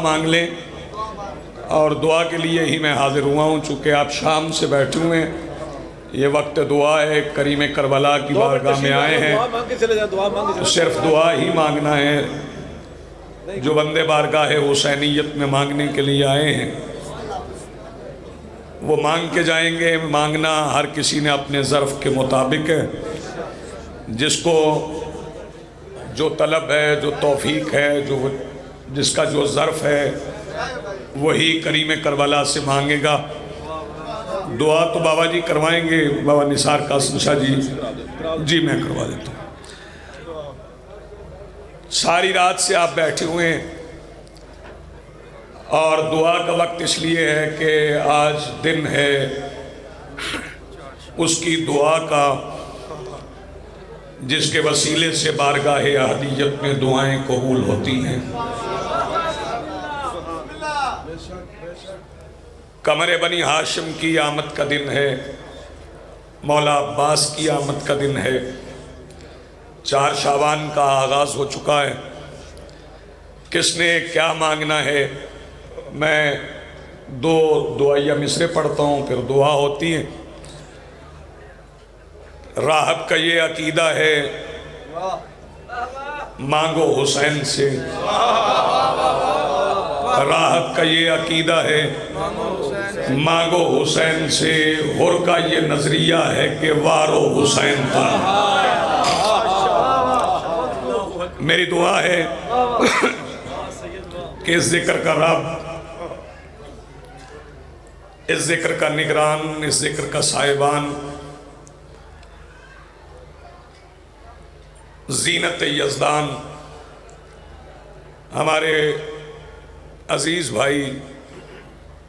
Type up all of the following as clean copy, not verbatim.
مانگ لیں، اور دعا کے لیے ہی میں حاضر ہوا ہوں، چونکہ آپ شام سے بیٹھے ہوئے ہیں، یہ وقت دعا ہے، کریم کربلا کی بارگاہ میں آئے ہیں، تو صرف دعا ہی مانگنا ہے، جو بندے بارگاہ حسینیت میں مانگنے کے لیے آئے ہیں وہ مانگ کے جائیں گے۔ مانگنا ہر کسی نے اپنے ظرف کے مطابق ہے، جس کو جو طلب ہے، جو توفیق ہے، جس کا جو ظرف ہے، وہی کریم کربلا سے مانگے گا۔ دعا تو بابا جی کروائیں گے، بابا نثار قاسم شاہ جی میں کروا دیتا ہوں۔ ساری رات سے آپ بیٹھے ہوئے ہیں، اور دعا کا وقت اس لیے ہے کہ آج دن ہے اس کی دعا کا، جس کے وسیلے سے بارگاہ احدیت میں دعائیں قبول ہوتی ہیں۔ قمر بنی ہاشم کی آمد کا دن ہے، مولا عباس کی آمد کا دن ہے، 4 شعبان کا آغاز ہو چکا ہے۔ کس نے کیا مانگنا ہے، میں 2 دعائیہ مصرے پڑھتا ہوں، پھر دعا ہوتی ہے۔ راہب کا یہ عقیدہ ہے، مانگو حسین سے۔ راہب کا یہ عقیدہ ہے، مانگو حسین سے۔ حر کا یہ نظریہ ہے کہ وارو حسین تھا۔ میری دعا ہے کہ اس ذکر کا رب، اس ذکر کا نگران، اس ذکر کا صاحبان، زینت یزدان، ہمارے عزیز بھائی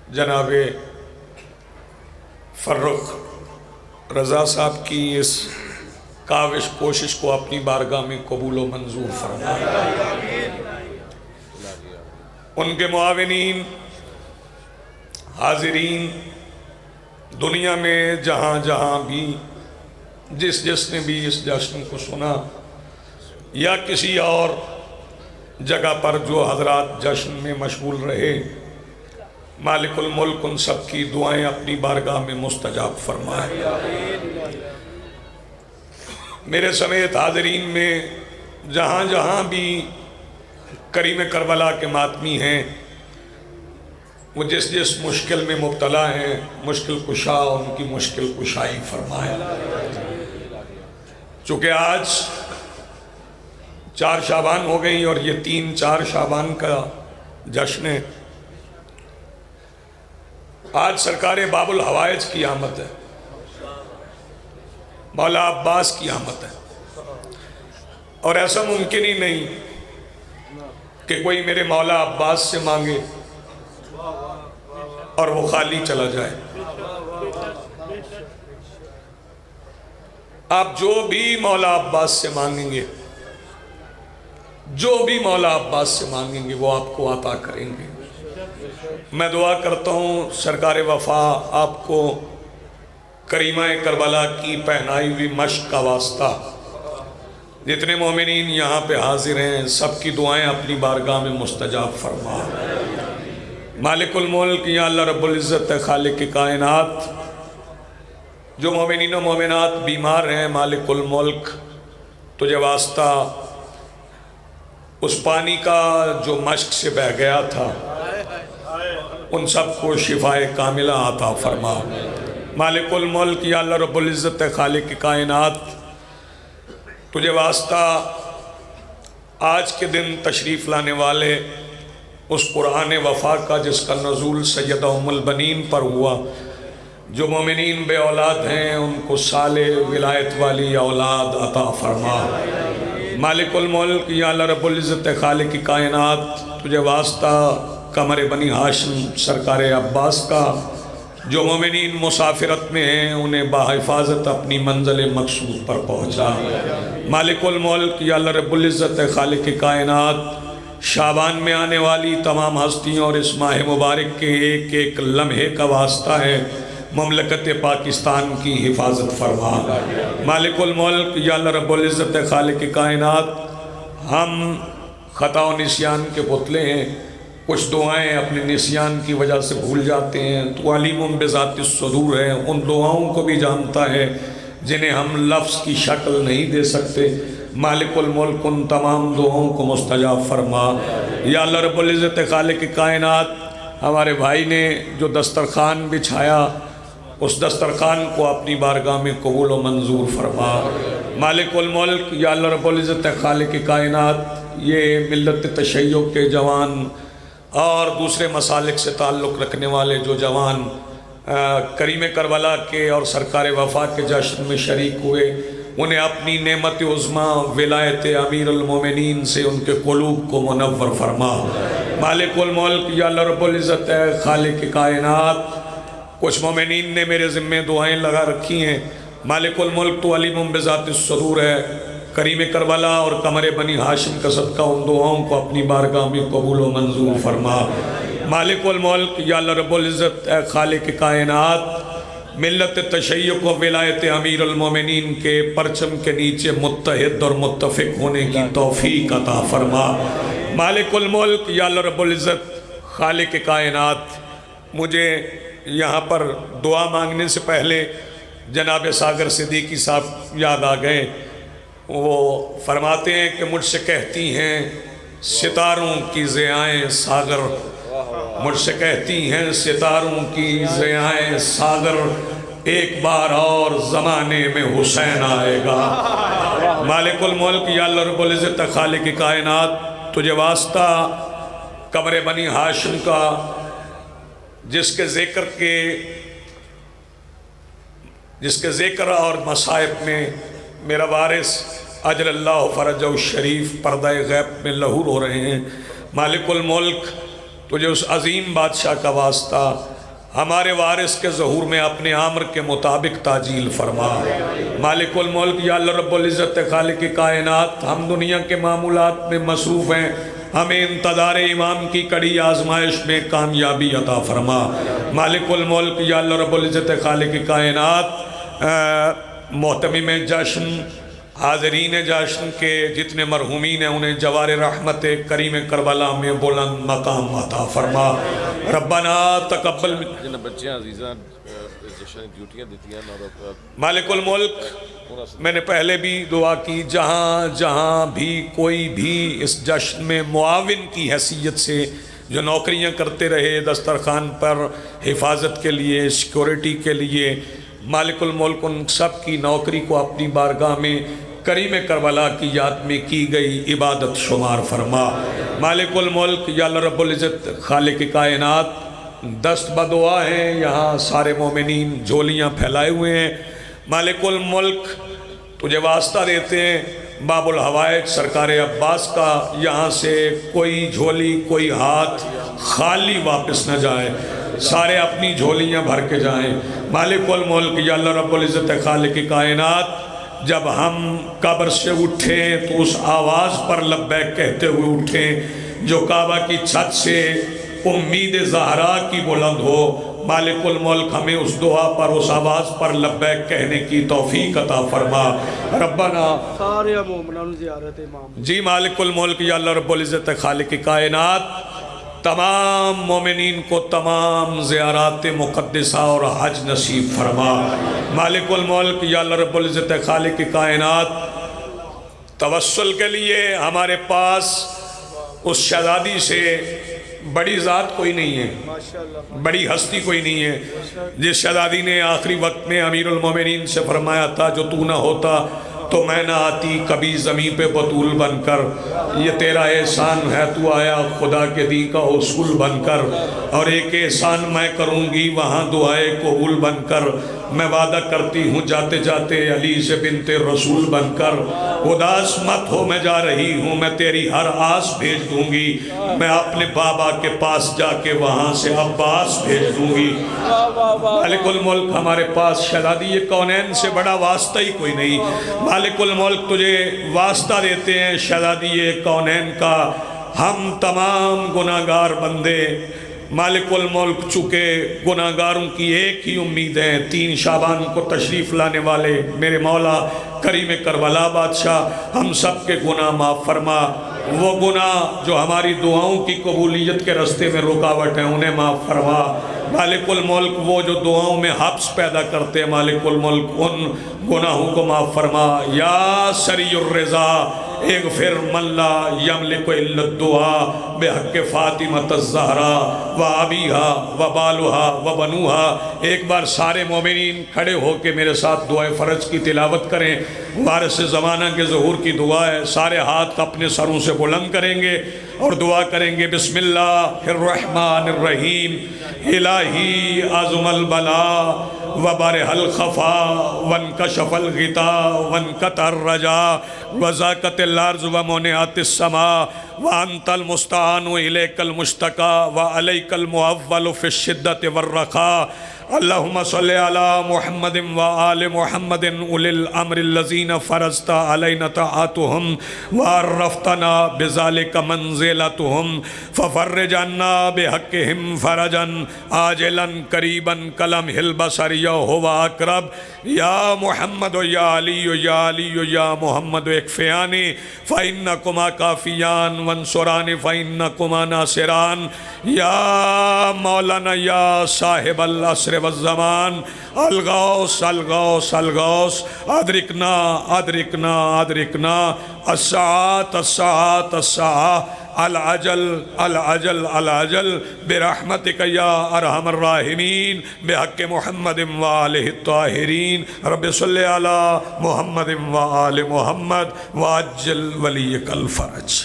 جناب فرخ رضا صاحب کی اس کاوش کوشش کو اپنی بارگاہ میں قبول و منظور فرمائے۔ ان کے معاونین، حاضرین، دنیا میں جہاں جہاں بھی جس نے بھی اس جشن کو سنا، یا کسی اور جگہ پر جو حضرات جشن میں مشغول رہے، مالک الملک ان سب کی دعائیں اپنی بارگاہ میں مستجاب فرمائے۔ میرے سمیت حاضرین میں جہاں جہاں بھی کریم کربلا کے ماتمی ہیں، وہ جس مشکل میں مبتلا ہیں، مشکل کشا ان کی مشکل کشائی فرمائے۔ چونکہ آج 4 شعبان ہو گئی اور یہ 3-4 شعبان کا جشن ہے۔ آج سرکار باب الحوائج کی آمد ہے، مولا عباس کی آمد ہے، اور ایسا ممکن ہی نہیں کہ کوئی میرے مولا عباس سے مانگے اور وہ خالی چلا جائے۔ آپ جو بھی مولا عباس سے مانگیں گے، جو بھی مولا عباس سے مانگیں گے، وہ آپ کو عطا کریں گے۔ میں دعا کرتا ہوں سرکار وفا آپ کو کریمہ کربلا کی پہنائی ہوئی مشق کا واسطہ، جتنے مومنین یہاں پہ حاضر ہیں سب کی دعائیں اپنی بارگاہ میں مستجاب فرما۔ مالک الملک یا اللہ رب العزت خالق کائنات، جو مومنین و مومنات بیمار ہیں، مالک الملک تجھے واسطہ اس پانی کا جو مشق سے بہہ گیا تھا، ان سب کو شفاء کاملہ عطا فرما۔ مالک الملک یا اللہ رب العزت خالق کائنات، تجھے واسطہ آج کے دن تشریف لانے والے اس قرآن وفا کا، جس کا نزول سیدہ ام البنین پر ہوا، جو مومنین بے اولاد ہیں ان کو صالح ولایت والی اولاد عطا فرما۔ مالک الملک یا اللہ رب العزت خالق کائنات، تجھے واسطہ قمر بنی ہاشم سرکار عباس کا، جو مومنین مسافرت میں ہیں انہیں بحفاظت اپنی منزل مقصود پر پہنچا۔ مالک الملک یا اللہ رب العزت خالق کائنات، شعبان میں آنے والی تمام ہستیوں اور اس ماہ مبارک کے ایک ایک لمحے کا واسطہ ہے، مملکت پاکستان کی حفاظت فرما۔ مالک الملک یا اللہ رب العزت خالق کائنات، ہم خطا و نسیان کے پتلے ہیں، کچھ دعائیں اپنے نسیان کی وجہ سے بھول جاتے ہیں، تو علیم بذات الصدور ہے، ان دعاؤں کو بھی جانتا ہے جنہیں ہم لفظ کی شکل نہیں دے سکتے۔ مالک الملک ان تمام دعاؤں کو مستجاب فرما۔ یا اللہ رب العزت خالق کائنات، ہمارے بھائی نے جو دسترخوان بچھایا اس دسترخوان کو اپنی بارگاہ میں قبول و منظور فرما۔ مالک الملک یا اللہ رب العزت خالق کائنات، یہ ملت تشیع کے جوان اور دوسرے مسالک سے تعلق رکھنے والے جو جوان کریم کربلا کے اور سرکار وفا کے جشن میں شریک ہوئے، انہیں اپنی نعمت عظمیٰ ولایت امیر المومنین سے ان کے قلوب کو منور فرما۔ مالک الملک یا اللہ رب العزت خالق کائنات، کچھ مومنین نے میرے ذمہ دعائیں لگا رکھی ہیں۔ مالک الملک تو علیم بذات الصدور ہے، کریم کربلا اور قمر بنی ہاشم کا صدقہ ان دعاؤں کو اپنی بارگاہ میں قبول و منظور فرما۔ مالک الملک یا اللہ رب العزت خالق کائنات، ملت تشیع کو ولایت امیر المومنین کے پرچم کے نیچے متحد اور متفق ہونے کی توفیق عطا فرما۔ مالک الملک یا اللہ رب العزت خالق کائنات، مجھے یہاں پر دعا مانگنے سے پہلے جناب ساگر صدیقی صاحب یاد آ گئے۔ وہ فرماتے ہیں کہ مجھ سے کہتی ہیں ستاروں کی ضیائیں ساگر، مجھ سے کہتی ہیں ستاروں کی ضیائیں ساگر، ایک بار اور زمانے میں حسین آئے گا۔ مالک الملک یا اللہ رب العزت خالق کائنات، تجھے واسطہ قمر بنی ہاشم کا، جس کے ذکر اور مصائب میں میرا وارث اجل اللہ فرجہ الشریف پردہ غیب میں لہور ہو رہے ہیں۔ مالک الملک، تجھے اس عظیم بادشاہ کا واسطہ ہمارے وارث کے ظہور میں اپنے امر کے مطابق تعجیل فرما۔ مالک الملک یا اللہ رب العزت خالق کائنات، ہم دنیا کے معمولات میں مصروف ہیں، ہمیں انتظار امام کی کڑی آزمائش میں کامیابی عطا فرما۔ مالک الملک یا اللہ رب العزت خالق کائنات، محتمم جشن، حاضرین جشن کے جتنے مرحومین ہیں انہیں جوار رحمت کریم کربلا میں بلند مقام عطا فرما۔ ربنا تقبل۔ جن بچیاں عزیزاں جشن ڈیوٹیاں دیتی ہیں، مالک الملک، میں نے پہلے بھی دعا کی، جہاں جہاں بھی کوئی بھی اس جشن میں معاون کی حیثیت سے جو نوکریاں کرتے رہے دسترخوان پر حفاظت کے لیے، سیکورٹی کے لیے، مالک الملک ان سب کی نوکری کو اپنی بارگاہ میں کریم کربلا کی یاد میں کی گئی عبادت شمار فرما۔ مالک الملک یا اللہ رب العزت خالق کائنات، دست بدعا ہیں یہاں سارے مومنین جھولیاں پھیلائے ہوئے ہیں۔ مالک الملک، تجھے واسطہ دیتے ہیں باب الحوائج سرکار عباس کا، یہاں سے کوئی جھولی کوئی ہاتھ خالی واپس نہ جائے، سارے اپنی جھولیاں بھر کے جائیں۔ مالک الملک یا اللہ رب العزت خالق کائنات، جب ہم قبر سے اٹھیں تو اس آواز پر لبیک کہتے ہوئے اٹھیں جو کعبہ کی چھت سے امید زہرا کی بلند ہو۔ مالک الملک ہمیں اس دعا پر، اس آواز پر لبیک کہنے کی توفیق عطا فرما۔ ربنا سارے مومنان زیارت امام۔ جی مالک الملک یا اللہ رب العزت خالق کائنات، تمام مومنین کو تمام زیارات مقدسہ اور حج نصیب فرما۔ مالک الملک یا اللہ رب العزت خالق کائنات، توسل کے لیے ہمارے پاس اس شہزادی سے بڑی ذات کوئی نہیں ہے، بڑی ہستی کوئی نہیں ہے، جس شہزادی نے آخری وقت میں امیر المومنین سے فرمایا تھا جو تو نہ ہوتا تو میں نہ آتی کبھی زمین پہ بطول بن کر، یہ تیرا احسان ہے تو آیا خدا کے دین کا اصول بن کر، اور ایک احسان میں کروں گی وہاں دعائے قبول بن کر، میں وعدہ کرتی ہوں جاتے جاتے علی سے بنت رسول بن کر، اداس مت ہو میں جا رہی ہوں، میں تیری ہر آس بھیج دوں گی، میں اپنے بابا کے پاس جا کے وہاں سے عباس بھیج دوں گی۔ مالک الملک، ہمارے پاس شہزادی کونین سے بڑا واسطہ ہی کوئی نہیں۔ مالک الملک، تجھے واسطہ دیتے ہیں شہزادی کونین کا، ہم تمام گناہگار بندے، مالک الملک چونکہ گناہگاروں کی ایک ہی امید ہے، 3 شعبان کو تشریف لانے والے میرے مولا کریم کربلا بادشاہ، ہم سب کے گناہ معاف فرما۔ وہ گناہ جو ہماری دعاؤں کی قبولیت کے راستے میں رکاوٹ ہیں انہیں معاف فرما۔ مالک الملک وہ جو دعاؤں میں حبس پیدا کرتے ہیں مالک الملک ان گناہوں کو معاف فرما۔ یا سریع الرضا اغفر من لا یملک الا الدعاء بحق فاطمۃ الزہراء و ابیہا و بالہا و بنوہا۔ ایک بار سارے مومنین کھڑے ہو کے میرے ساتھ دعائے فرج کی تلاوت کریں۔ وارث زمانہ کے ظہور کی دعا ہے، سارے ہاتھ اپنے سروں سے بلند کریں گے اور دعا کریں گے۔ بسم اللہ الرحمن الرحیم۔ الہی عظم البلا وبرح الخفا وانکشف الغطاء وانقطع الرجاء وضاقت الارض ومنعت السماء وانت المستعان الیک المشتکا وعلیک المعول فی الشدۃ والرخاء۔ اللہم صلی علی محمد وآل محمد اولی الامر الذین فرضت علینا طاعتهم وعرفتنا بذلک منزلتهم ففرج عنا بحقهم فرجا عاجلا قریبا کلمح البصر هو اقرب۔ یا محمد یا علی یا علی یا محمد اکفیانی فإنکما کافیان وانصرانی فإنکما ناصران۔ یا مولانا یا صاحب العصر والزمان الغوث الغوث الغوث ادرکنا ادرکنا ادرکنا الساعات الساعات الساعات العجل العجل العجل برحمتک یا ارحم الراحمین بحق محمد وآلہ الطاہرین۔ رب صلی علی محمد وآل محمد وعجل ولیک الفرج۔